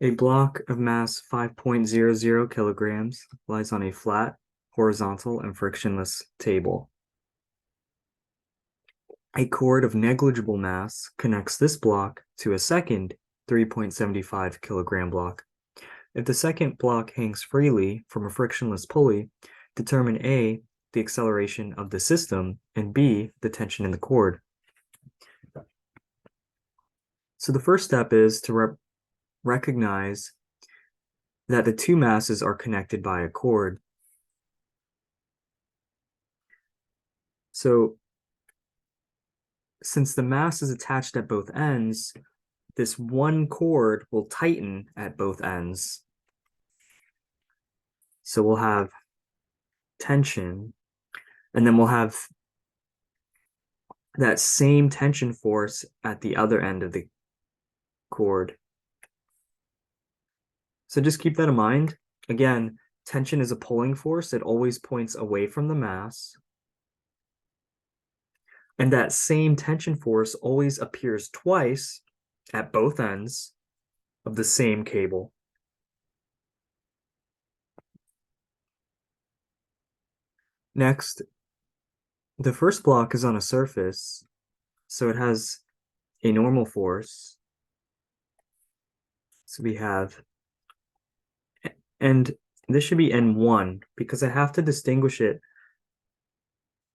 A block of mass 5.00 kilograms lies on a flat, horizontal, and frictionless table. A cord of negligible mass connects this block to a second 3.75 kilogram block. If the second block hangs freely from a frictionless pulley, determine A, the acceleration of the system, and B, the tension in the cord. So the first step is to recognize that the two masses are connected by a cord. So since the mass is attached at both ends, this one cord will tighten at both ends. So we'll have tension, and then we'll have that same tension force at the other end of the cord. So just keep that in mind. Again, tension is a pulling force. It always points away from the mass. And that same tension force always appears twice at both ends of the same cable. Next, the first block is on a surface, so it has a normal force. So we have, and this should be N1 because I have to distinguish it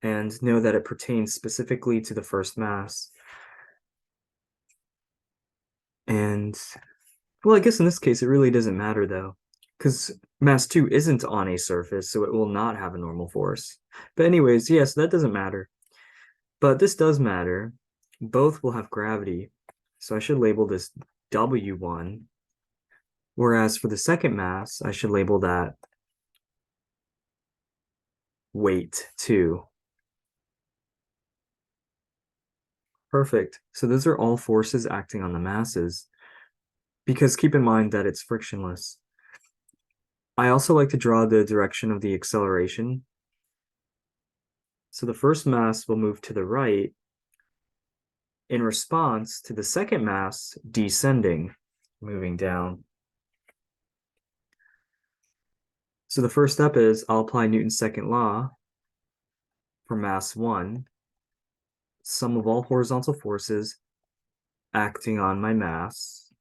and know that it pertains specifically to the first mass. And, well, I guess in this case, it really doesn't matter though, because mass 2 isn't on a surface, so it will not have a normal force. But anyways, yes, that doesn't matter. But this does matter. Both will have gravity, so I should label this W1. Whereas for the second mass, I should label that weight 2. Perfect. So those are all forces acting on the masses. Because keep in mind that it's frictionless. I also like to draw the direction of the acceleration. So the first mass will move to the right in response to the second mass descending, moving down. So the first step is I'll apply Newton's second law for mass 1, sum of all horizontal forces acting on my mass.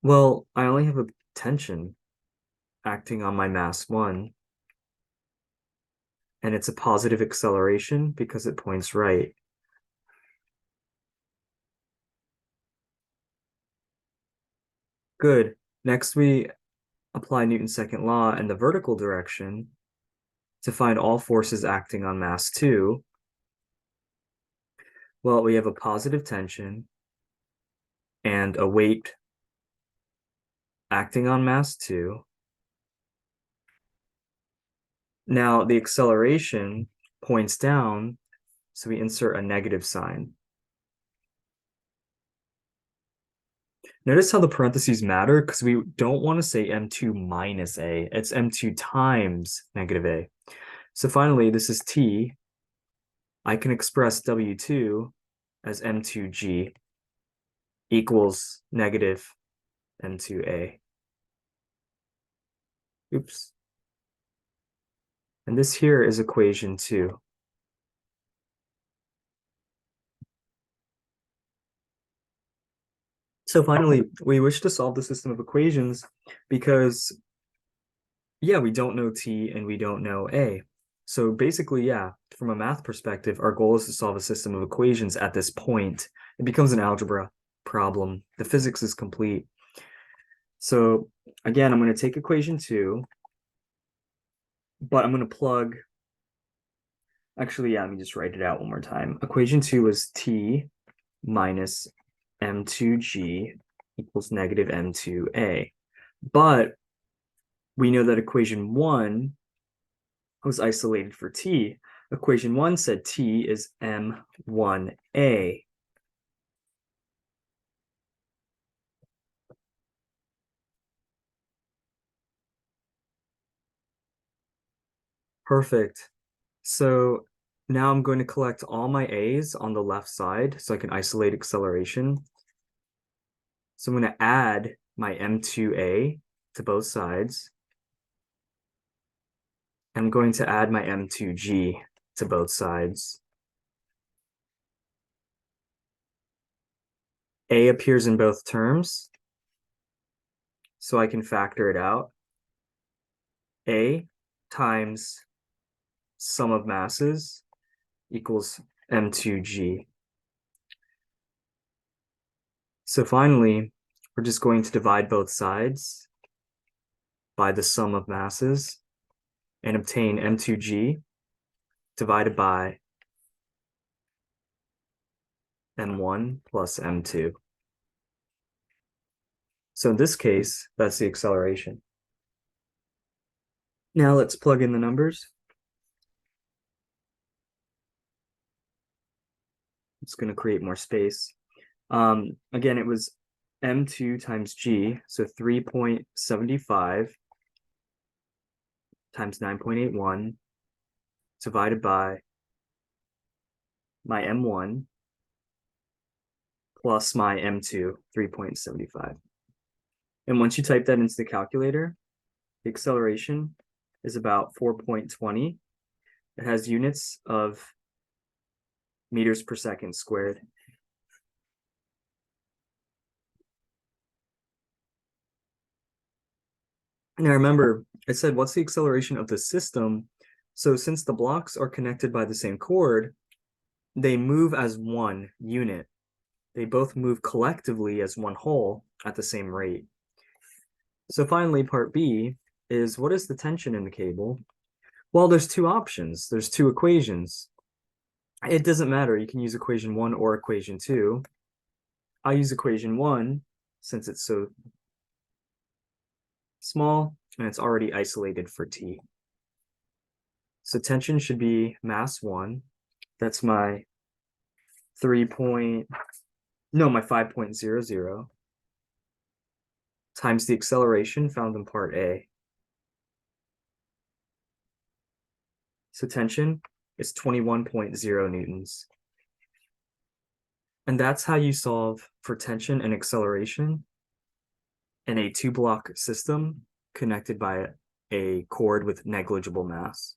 Well, I only have a tension acting on my mass 1, and it's a positive acceleration because it points right. Good. Next, we apply Newton's second law in the vertical direction to find all forces acting on mass 2. Well, we have a positive tension and a weight acting on mass 2. Now, the acceleration points down, so we insert a negative sign. Notice how the parentheses matter because we don't want to say m2 minus a. It's m2 times negative a. So finally, this is t. I can express W2 as m2g equals negative m2a. Oops. And this here is equation 2. So finally, we wish to solve the system of equations because, yeah, we don't know t and we don't know a. So basically, yeah, from a math perspective, our goal is to solve a system of equations at this point. It becomes an algebra problem. The physics is complete. So again, I'm going to take equation 2, but I'm going to plug, actually, yeah, let me just write it out one more time. Equation 2 is t minus m2g equals negative m2a. But we know that equation 1 was isolated for t. Equation 1 said t is m1a. Perfect. So Now I'm going to collect all my A's on the left side so I can isolate acceleration. So I'm going to add my M2A to both sides. I'm going to add my M2G to both sides. A appears in both terms, so I can factor it out. A times sum of masses equals M2G. So finally, we're just going to divide both sides by the sum of masses and obtain M2G divided by M1 plus M2. So in this case, that's the acceleration. Now let's plug in the numbers. It's going to create more space. Again, it was M2 times G, so 3.75 times 9.81 divided by my M1 plus my M2, 3.75. And once you type that into the calculator, the acceleration is about 4.20. It has units of meters per second squared. Now remember, I said, what's the acceleration of the system? So since the blocks are connected by the same cord, they move as one unit. They both move collectively as one whole at the same rate. So finally, part B is, what is the tension in the cable? Well, there's two options. There's two equations. It doesn't matter. You can use equation 1 or equation 2. I'll use equation 1 since it's so small and it's already isolated for T. So tension should be mass 1. That's my 5.00 times the acceleration found in part A. So tension is 21.0 newtons. And that's how you solve for tension and acceleration in a two-block system connected by a cord with negligible mass.